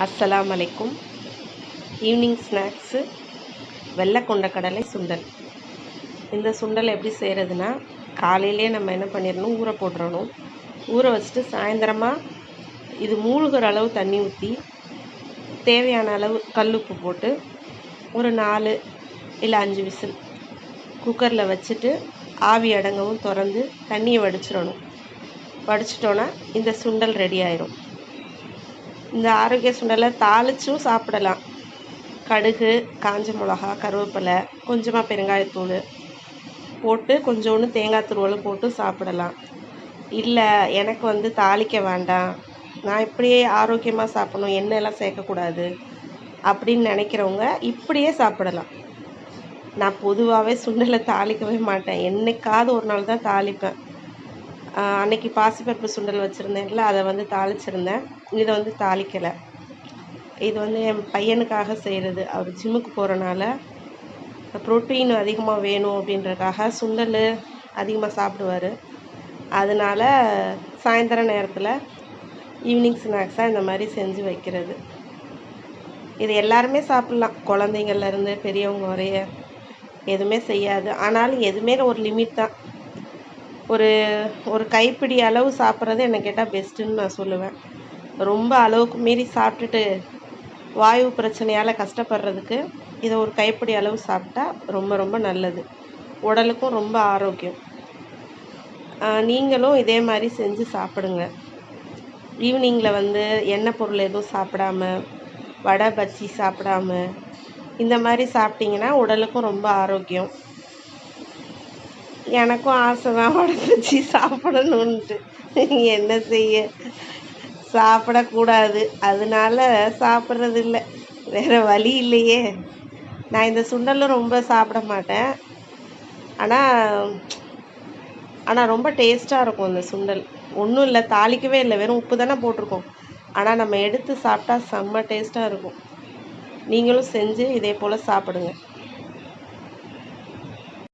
அஸ்ஸலாமு அலைக்கும். Evening snacks வெள்ளை கொண்டக்கடலை சுண்டல். இந்த சுண்டல் எப்படி செய்கிறதுனா, காலையிலே நம்ம என்ன பண்ணிடணும், ஊற போட்டுறணும். ஊற வச்சுட்டு சாயந்தரமாக இது மூழ்கிற அளவு தண்ணி ஊற்றி தேவையான அளவு கல்லுப்பு போட்டு ஒரு 4 இல்லை 5 விசில் குக்கரில் வச்சுட்டு ஆவி அடங்கவும் திறந்து தண்ணியை வடிச்சிடணும். வடிச்சிட்டோன்னா இந்த சுண்டல் ரெடி ஆயிரும். இந்த ஆரோக்கிய சுண்டலை தாளிச்சும் சாப்பிடலாம். கடுகு, காஞ்ச மிளகா, கருவேப்பிலை, கொஞ்சமாக பெருங்காயத்தூள் போட்டு கொஞ்சோண்டு தேங்காய் துருவலும் போட்டு சாப்பிடலாம். இல்லை எனக்கு தாளிக்க வேண்டாம், நான் இப்படியே ஆரோக்கியமாக சாப்பிடணும், எண்ணெயெல்லாம் சேர்க்கக்கூடாது அப்படின்னு நினைக்கிறவங்க இப்படியே சாப்பிடலாம். நான் பொதுவாகவே சுண்டலை தாளிக்கவே மாட்டேன், என்னைக்காவது ஒரு நாள் தான் தாளிப்பேன். அன்னைக்கு பாசிப்பருப்பு சுண்டல் வச்சுருந்தேன்ல, அதை தாளிச்சிருந்தேன். இதை தாளிக்கலை. இது என் பையனுக்காக செய்கிறது. அவர் ஜிம்முக்கு போகிறனால ப்ரோட்டீன் அதிகமாக வேணும் அப்படின்றக்காக சுண்டல் அதிகமாக சாப்பிடுவார். அதனால் சாயந்தர நேரத்தில் ஈவினிங் ஸ்நாக்ஸாக இந்த மாதிரி செஞ்சு வைக்கிறது. இது எல்லாருமே சாப்பிட்லாம், குழந்தைங்கள்லேருந்து பெரியவங்க வரைய எதுவுமே செய்யாது. ஆனாலும் எதுவுமே ஒரு லிமிட் தான். ஒரு கைப்பிடி அளவு சாப்பிட்றது என்னை கேட்டால் பெஸ்ட்டுன்னு நான் சொல்லுவேன். ரொம்ப அளவுக்கு மீறி சாப்பிட்டுட்டு வாயு பிரச்சனையால் கஷ்டப்படுறதுக்கு இதை ஒரு கைப்பிடி அளவு சாப்பிட்டா ரொம்ப ரொம்ப நல்லது, உடலுக்கும் ரொம்ப ஆரோக்கியம். நீங்களும் இதே மாதிரி செஞ்சு சாப்பிடுங்க. ஈவினிங்கில் எண்ணெய் பொருள் எதுவும் சாப்பிடாம, வடை பஜ்ஜி சாப்பிடாம இந்த மாதிரி சாப்பிட்டிங்கன்னா உடலுக்கும் ரொம்ப ஆரோக்கியம். எனக்கும் ஆசை தான் வடை பஜ்ஜி சாப்பிடணுன்ட்டு, என்ன செய்ய, சாப்பிடக்கூடாது, அதனால சாப்பிட்றது இல்லை, வேறு வழி இல்லையே. நான் இந்த சுண்டலும் ரொம்ப சாப்பிட மாட்டேன், ஆனால் ரொம்ப டேஸ்ட்டாக இருக்கும் இந்த சுண்டல். ஒன்றும் இல்லை, தாளிக்கவே இல்லை, வெறும் உப்பு தானே போட்டிருக்கோம். ஆனால் நம்ம எடுத்து சாப்பிட்டா செம்ம டேஸ்ட்டாக இருக்கும். நீங்களும் செஞ்சு இதே போல் சாப்பிடுங்க.